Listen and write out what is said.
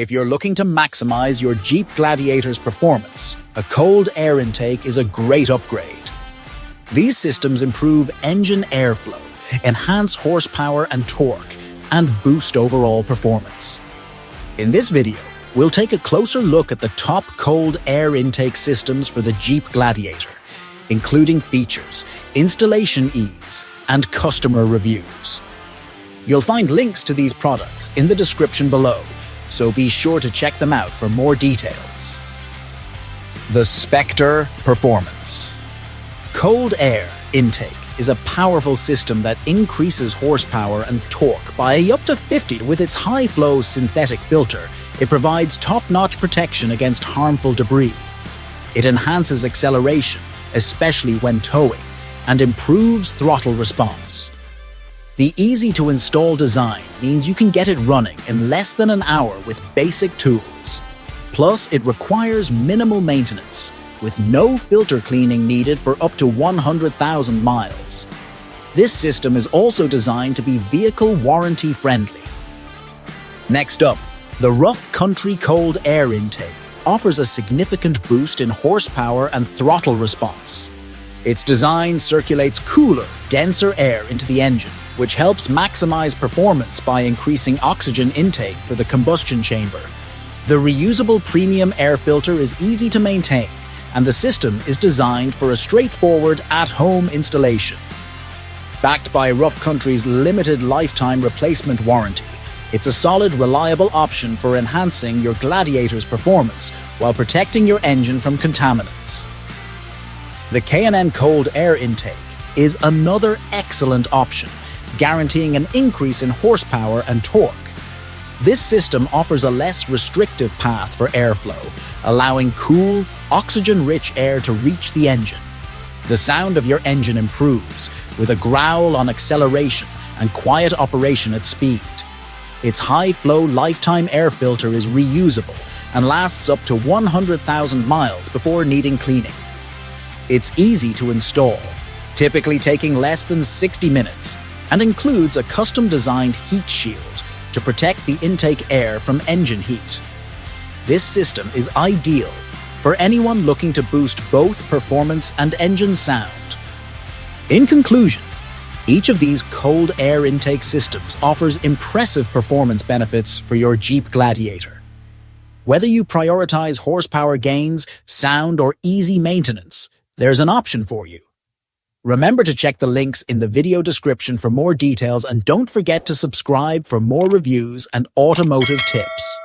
If you're looking to maximize your Jeep Gladiator's performance, a cold air intake is a great upgrade. These systems improve engine airflow, enhance horsepower and torque, and boost overall performance. In this video, we'll take a closer look at the top cold air intake systems for the Jeep Gladiator, including features, installation ease, and customer reviews. You'll find links to these products in the description below, so be sure to check them out for more details. The Spectre Performance. Cold air intake is a powerful system that increases horsepower and torque by up to 50. With its high-flow synthetic filter, it provides top-notch protection against harmful debris. It enhances acceleration, especially when towing, and improves throttle response. The easy-to-install design means you can get it running in less than an hour with basic tools. Plus, it requires minimal maintenance, with no filter cleaning needed for up to 100,000 miles. This system is also designed to be vehicle warranty-friendly. Next up, the Rough Country Cold Air Intake offers a significant boost in horsepower and throttle response. Its design circulates cooler, denser air into the engine, which helps maximize performance by increasing oxygen intake for the combustion chamber. The reusable premium air filter is easy to maintain, and the system is designed for a straightforward at-home installation. Backed by Rough Country's limited lifetime replacement warranty, it's a solid, reliable option for enhancing your Gladiator's performance while protecting your engine from contaminants. The K&N Cold Air Intake is another excellent option, guaranteeing an increase in horsepower and torque. This system offers a less restrictive path for airflow, allowing cool, oxygen-rich air to reach the engine. The sound of your engine improves, with a growl on acceleration and quiet operation at speed. Its high-flow lifetime air filter is reusable and lasts up to 100,000 miles before needing cleaning. It's easy to install, typically taking less than 60 minutes, and includes a custom-designed heat shield to protect the intake air from engine heat. This system is ideal for anyone looking to boost both performance and engine sound. In conclusion, each of these cold air intake systems offers impressive performance benefits for your Jeep Gladiator. Whether you prioritize horsepower gains, sound, or easy maintenance, there's an option for you. Remember to check the links in the video description for more details, and don't forget to subscribe for more reviews and automotive tips.